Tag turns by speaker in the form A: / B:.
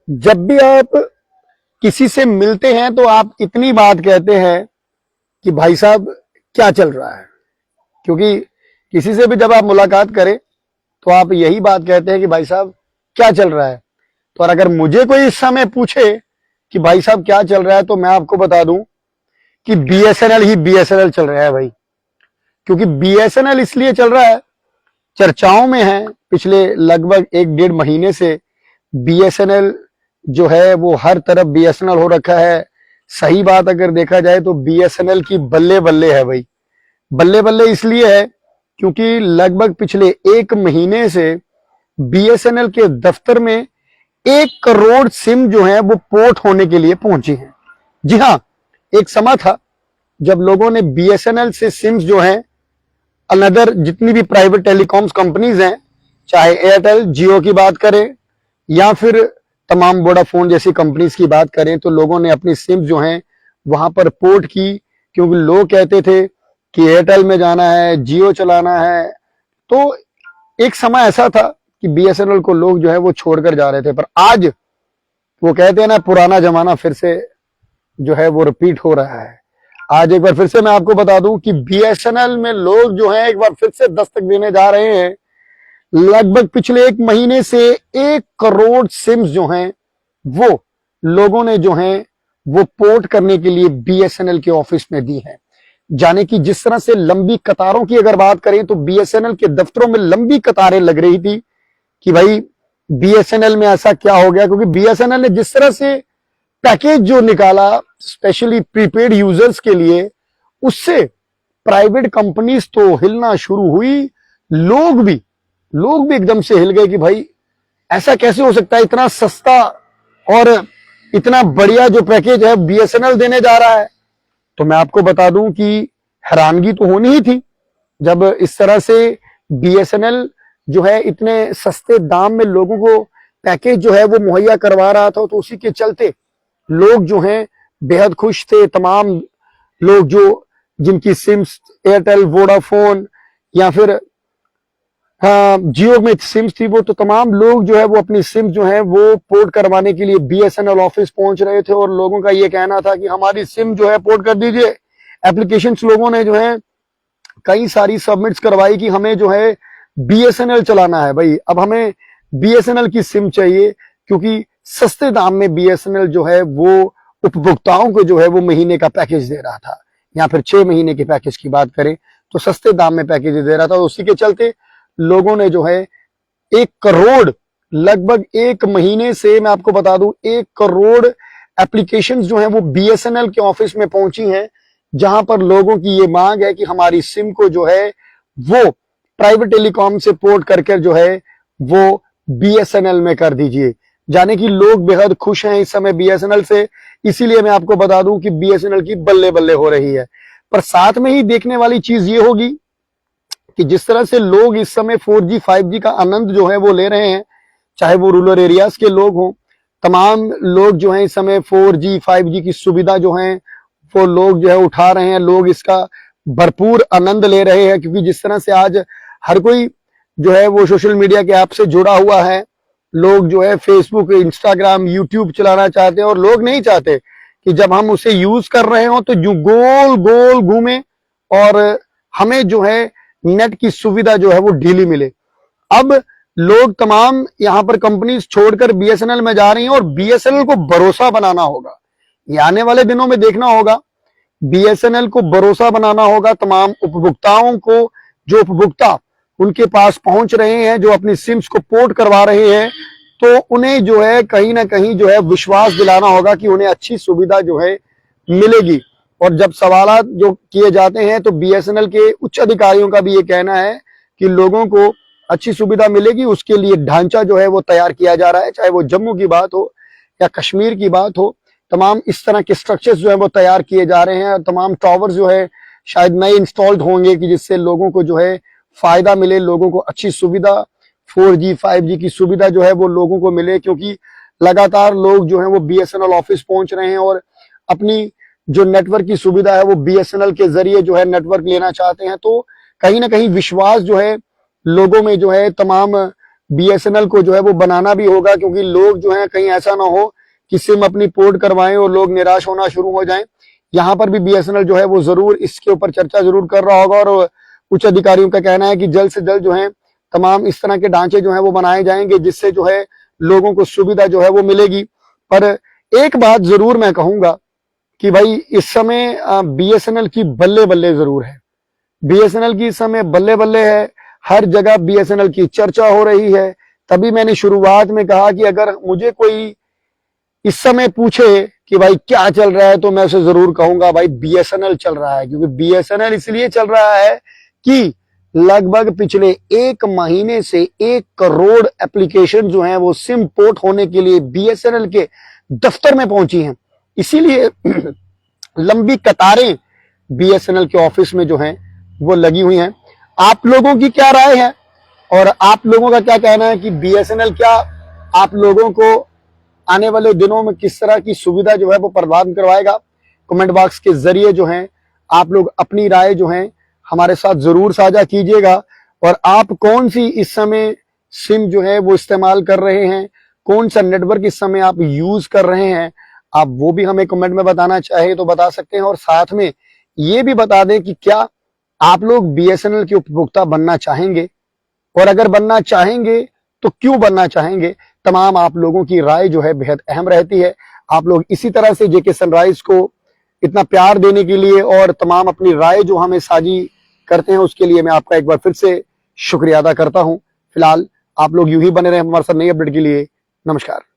A: जब भी आप किसी से मिलते हैं तो आप इतनी बात कहते हैं कि भाई साहब क्या चल रहा है। क्योंकि किसी से भी जब आप मुलाकात करें तो आप यही बात कहते हैं कि भाई साहब क्या चल रहा है। तो और अगर मुझे कोई इस समय पूछे कि भाई साहब क्या चल रहा है तो मैं आपको बता दूं कि बीएसएनएल ही बीएसएनएल चल रहा है भाई। क्योंकि बीएसएनएल इसलिए चल रहा है, चर्चाओं में है पिछले लगभग 1-1.5 महीने से। बीएसएनएल जो है वो हर तरफ बीएसएनएल हो रखा है। सही बात अगर देखा जाए तो बीएसएनएल की बल्ले बल्ले है भाई। बल्ले बल्ले इसलिए है क्योंकि लगभग पिछले 1 महीने से बीएसएनएल के दफ्तर में 1 करोड़ सिम जो है वो पोर्ट होने के लिए पहुंची है। जी हाँ, एक समय था जब लोगों ने बीएसएनएल से सिम्स जो है अनदर जितनी भी प्राइवेट टेलीकॉम्स कंपनीज हैं, चाहे एयरटेल जियो की बात करें या फिर तमाम वोडाफोन जैसी कंपनीज की बात करें, तो लोगों ने अपनी सिम जो हैं वहां पर पोर्ट की। क्योंकि लोग कहते थे कि एयरटेल में जाना है, जियो चलाना है। तो एक समय ऐसा था कि बीएसएनएल को लोग जो है वो छोड़कर जा रहे थे। पर आज वो कहते हैं ना, पुराना जमाना फिर से जो है वो रिपीट हो रहा है। आज एक बार फिर से मैं आपको बता दूं कि बीएसएनएल में लोग जो हैं एक बार फिर से दस्तक देने जा रहे हैं। लगभग पिछले 1 महीने से 1 करोड़ सिम्स जो हैं वो लोगों ने जो हैं वो पोर्ट करने के लिए बीएसएनएल के ऑफिस में दी है। जाने की जिस तरह से लंबी कतारों की अगर बात करें तो बीएसएनएल के दफ्तरों में लंबी कतारें लग रही थी कि भाई बीएसएनएल में ऐसा क्या हो गया। क्योंकि बीएसएनएल ने जिस तरह से पैकेज जो निकाला स्पेशली प्रीपेड यूजर्स के लिए, उससे प्राइवेट कंपनीज तो हिलना शुरू हुई। लोग भी एकदम से हिल गए कि भाई ऐसा कैसे हो सकता है, इतना सस्ता और इतना बढ़िया जो पैकेज है बीएसएनएल देने जा रहा है। तो मैं आपको बता दूं कि हैरानगी तो होनी ही थी जब इस तरह से बीएसएनएल जो है इतने सस्ते दाम में लोगों को पैकेज जो है वो मुहैया करवा रहा था। तो उसी के चलते लोग जो हैं बेहद खुश थे। तमाम लोग जो जिनकी सिम्स एयरटेल, वोडाफोन या फिर जियो में सिम्स थी, वो तो तमाम लोग जो है वो अपनी सिम जो है वो पोर्ट करवाने के लिए बीएसएनएल ऑफिस पहुंच रहे थे। और लोगों का ये कहना था कि हमारी सिम जो है पोर्ट कर दीजिए। एप्लीकेशंस लोगों ने जो है कई सारी सबमिट्स करवाई कि हमें जो है बीएसएनएल चलाना है भाई, अब हमें बीएसएनएल की सिम चाहिए। क्योंकि सस्ते दाम में बीएसएनएल जो है वो उपभोक्ताओं को जो है वो महीने का पैकेज दे रहा था, या फिर 6 महीने के पैकेज की बात करें तो सस्ते दाम में पैकेज दे रहा था। उसी के चलते लोगों ने जो है 1 करोड़ लगभग 1 महीने से मैं आपको बता दूं 1 करोड़ एप्लीकेशंस जो हैं वो बीएसएनएल के ऑफिस में पहुंची हैं, जहां पर लोगों की ये मांग है कि हमारी सिम को जो है वो प्राइवेट टेलीकॉम से पोर्ट करके जो है वो बीएसएनएल में कर दीजिए। जाने की लोग बेहद खुश हैं इस समय बीएसएनएल से। इसीलिए मैं आपको बता दूं कि बीएसएनएल की बल्ले बल्ले हो रही है। पर साथ में ही देखने वाली चीज ये होगी कि जिस तरह से लोग इस समय 4G 5G का आनंद जो है वो ले रहे हैं, चाहे वो रूरल एरियाज के लोग हों, तमाम लोग जो हैं इस समय 4G 5G की सुविधा जो है वो लोग जो है उठा रहे हैं। लोग इसका भरपूर आनंद ले रहे हैं। क्योंकि जिस तरह से आज हर कोई जो है वो सोशल मीडिया के ऐप से जुड़ा हुआ है, लोग जो है फेसबुक, इंस्टाग्राम, यूट्यूब चलाना चाहते हैं। और लोग नहीं चाहते कि जब हम उसे यूज कर रहे हो तो जो गोल गोल घूमे और हमें जो है नेट की सुविधा जो है वो ढीली मिले। अब लोग तमाम यहां पर कंपनीज छोड़कर बीएसएनएल में जा रही हैं और बीएसएनएल को भरोसा बनाना होगा। ये आने वाले दिनों में देखना होगा, बीएसएनएल को भरोसा बनाना होगा तमाम उपभोक्ताओं को। जो उपभोक्ता उनके पास पहुंच रहे हैं, जो अपनी सिम्स को पोर्ट करवा रहे हैं, तो उन्हें जो है कहीं ना कहीं जो है विश्वास दिलाना होगा कि उन्हें अच्छी सुविधा जो है मिलेगी। और जब सवालात जो किए जाते हैं तो बीएसएनएल के उच्च अधिकारियों का भी ये कहना है कि लोगों को अच्छी सुविधा मिलेगी, उसके लिए ढांचा जो है वो तैयार किया जा रहा है। चाहे वो जम्मू की बात हो या कश्मीर की बात हो, तमाम इस तरह के स्ट्रक्चर्स जो है वो तैयार किए जा रहे हैं। और तमाम टावर जो है शायद नए इंस्टॉल्ड होंगे कि जिससे लोगों को जो है फायदा मिले, लोगों को अच्छी सुविधा 4G 5G की सुविधा जो है वो लोगों को मिले। क्योंकि लगातार लोग जो है वो बीएसएनएल ऑफिस पहुंच रहे हैं और अपनी जो नेटवर्क की सुविधा है वो बीएसएनएल के जरिए जो है नेटवर्क लेना चाहते हैं। तो कहीं ना कहीं विश्वास जो है लोगों में जो है तमाम बीएसएनएल को जो है वो बनाना भी होगा, क्योंकि लोग जो है कहीं ऐसा ना हो कि सिम अपनी पोर्ट करवाएं और लोग निराश होना शुरू हो जाएं। यहाँ पर भी बीएसएनएल जो है वो जरूर इसके ऊपर चर्चा जरूर कर रहा होगा, और उच्च अधिकारियों का कहना है कि जल्द से जल्द जो है तमाम इस तरह के ढांचे जो है वो बनाए जाएंगे, जिससे जो है लोगों को सुविधा जो है वो मिलेगी। पर एक बात जरूर मैं कहूंगा कि भाई इस समय बीएसएनएल की बल्ले बल्ले जरूर है। बीएसएनएल की इस समय बल्ले बल्ले है, हर जगह बीएसएनएल की चर्चा हो रही है। तभी मैंने शुरुआत में कहा कि अगर मुझे कोई इस समय पूछे कि भाई क्या चल रहा है, तो मैं उसे जरूर कहूंगा भाई बीएसएनएल चल रहा है। क्योंकि बीएसएनएल इसलिए चल रहा है कि लगभग पिछले 1 महीने से 1 करोड़ एप्लीकेशन जो हैं वो सिम पोर्ट होने के लिए बीएसएनएल के दफ्तर में पहुंची हैं। इसीलिए लंबी कतारें बीएसएनएल के ऑफिस में जो हैं वो लगी हुई हैं। आप लोगों की क्या राय है और आप लोगों का क्या कहना है कि बीएसएनएल क्या आप लोगों को आने वाले दिनों में किस तरह की सुविधा जो है वो प्रदान करवाएगा? कमेंट बॉक्स के जरिए जो है आप लोग अपनी राय जो है हमारे साथ जरूर साझा कीजिएगा। और आप कौन सी इस समय सिम जो है वो इस्तेमाल कर रहे हैं, कौन सा नेटवर्क इस समय आप यूज कर रहे हैं, आप वो भी हमें कमेंट में बताना चाहे तो बता सकते हैं। और साथ में ये भी बता दें कि क्या आप लोग बीएसएनएल के उपभोक्ता बनना चाहेंगे, और अगर बनना चाहेंगे तो क्यों बनना चाहेंगे? तमाम आप लोगों की राय जो है बेहद अहम रहती है। आप लोग इसी तरह से जेके सनराइज को इतना प्यार देने के लिए और तमाम अपनी राय जो हमें साझी करते हैं उसके लिए मैं आपका एक बार फिर से शुक्रिया अदा करता हूं। फिलहाल आप लोग यूं ही बने रहे हमारे साथ नई अपडेट के लिए। नमस्कार।